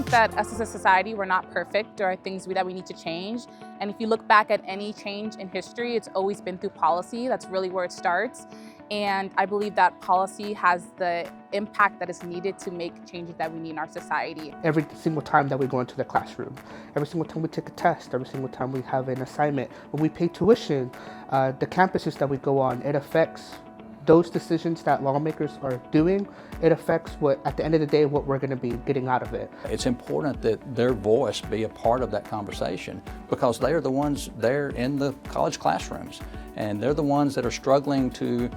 think that us as a society, we're not perfect. There are things that we need to change. And if you look back at any change in history, it's always been through policy. That's really where it starts. And I believe that policy has the impact that is needed to make changes that we need in our society. Every single time that we go into the classroom, every single time we take a test, every single time we have an assignment, when we pay tuition, the campuses that we go on, it affects those decisions that lawmakers are doing. It affects what, at the end of the day, what we're going to be getting out of it. It's important that their voice be a part of that conversation because they are the ones there in the college classrooms, and they're the ones that are struggling to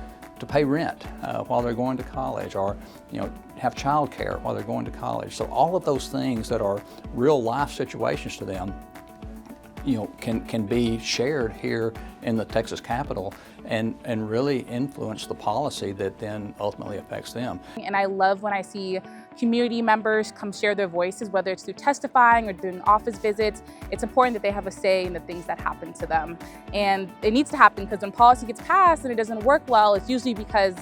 pay rent while they're going to college, or have child care while they're going to college. So all of those things that are real life situations to them can be shared here in the Texas Capitol and really influence the policy that then ultimately affects them. And I love when I see community members come share their voices, whether it's through testifying or doing office visits. It's important that they have a say in the things that happen to them. And it needs to happen because when policy gets passed and it doesn't work well, it's usually because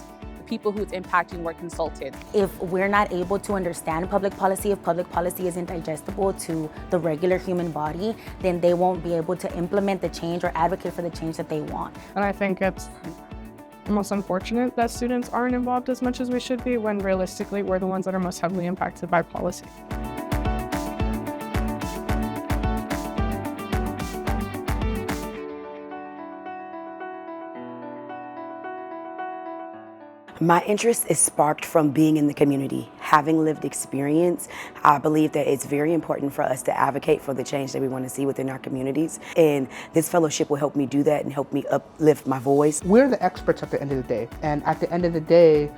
people who it's impacting were consulted. If we're not able to understand public policy, if public policy isn't digestible to the regular human body, then they won't be able to implement the change or advocate for the change that they want. And I think it's most unfortunate that students aren't involved as much as we should be, when realistically we're the ones that are most heavily impacted by policy. My interest is sparked from being in the community. Having lived experience, I believe that it's very important for us to advocate for the change that we want to see within our communities. And this fellowship will help me do that and help me uplift my voice. We're the experts at the end of the day. And at the end of the day,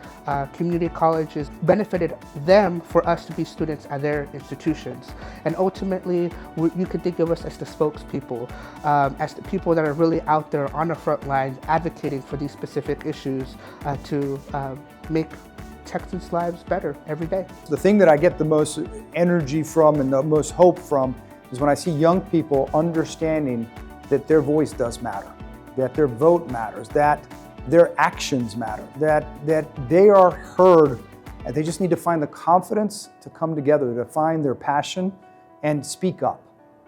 community colleges benefited them for us to be students at their institutions. And ultimately, you could think of us as the spokespeople, as the people that are really out there on the front lines advocating for these specific issues to make Texans' lives better every day. The thing that I get the most energy from and the most hope from is when I see young people understanding that their voice does matter, that their vote matters, that their actions matter, that they are heard, and they just need to find the confidence to come together, to find their passion and speak up.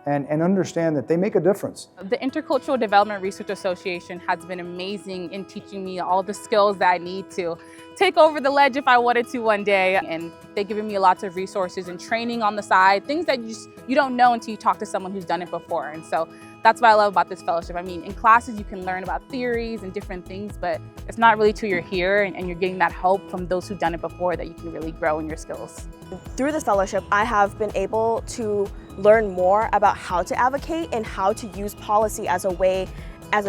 And understand that they make a difference. The Intercultural Development Research Association has been amazing in teaching me all the skills that I need to take over the ledge if I wanted to one day. And they've given me lots of resources and training on the side, things that you don't know until you talk to someone who's done it before. And so that's what I love about this fellowship. I mean, in classes you can learn about theories and different things, but it's not really till you're here and you're getting that help from those who've done it before that you can really grow in your skills. Through this fellowship, I have been able to learn more about how to advocate and how to use policy as a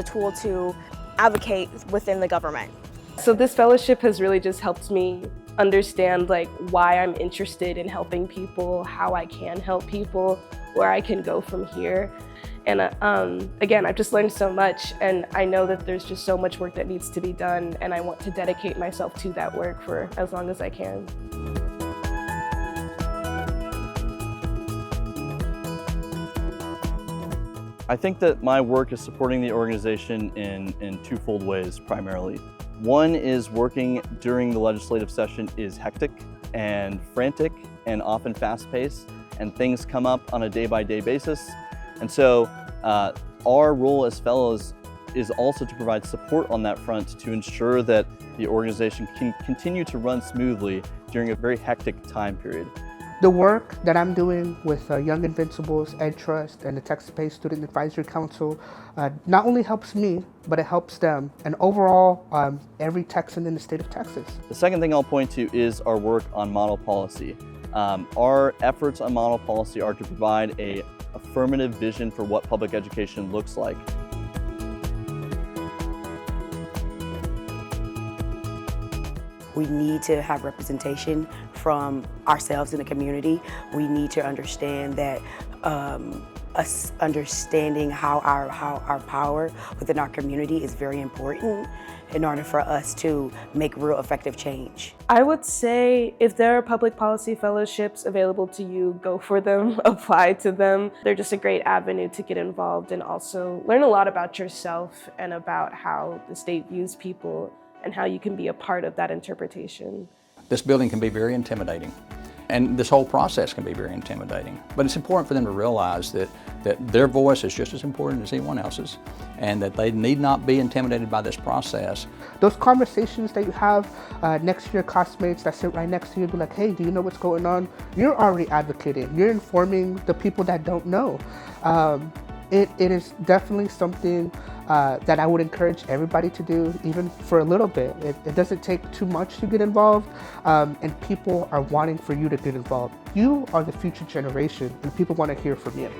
tool to advocate within the government. So this fellowship has really just helped me understand why I'm interested in helping people, how I can help people, where I can go from here. And again, I've just learned so much, and I know that there's just so much work that needs to be done, and I want to dedicate myself to that work for as long as I can. I think that my work is supporting the organization in twofold ways primarily. One is working during the legislative session is hectic and frantic and often fast-paced, and things come up on a day-by-day basis. And so our role as fellows is also to provide support on that front to ensure that the organization can continue to run smoothly during a very hectic time period. The work that I'm doing with Young Invincibles, EdTrust, and the Texas-based Student Advisory Council not only helps me, but it helps them, and overall, every Texan in the state of Texas. The second thing I'll point to is our work on model policy. Our efforts on model policy are to provide an affirmative vision for what public education looks like. We need to have representation from ourselves in the community. We need to understand that us understanding how our power within our community is very important in order for us to make real effective change. I would say if there are public policy fellowships available to you, go for them, apply to them. They're just a great avenue to get involved and also learn a lot about yourself and about how the state views people and how you can be a part of that interpretation. This building can be very intimidating. And this whole process can be very intimidating. But it's important for them to realize that their voice is just as important as anyone else's, and that they need not be intimidated by this process. Those conversations that you have next to your classmates that sit right next to you, be like, hey, do you know what's going on? You're already advocating. You're informing the people that don't know. It is definitely something that I would encourage everybody to do, even for a little bit. It doesn't take too much to get involved, and people are wanting for you to get involved. You are the future generation, and people want to hear from you.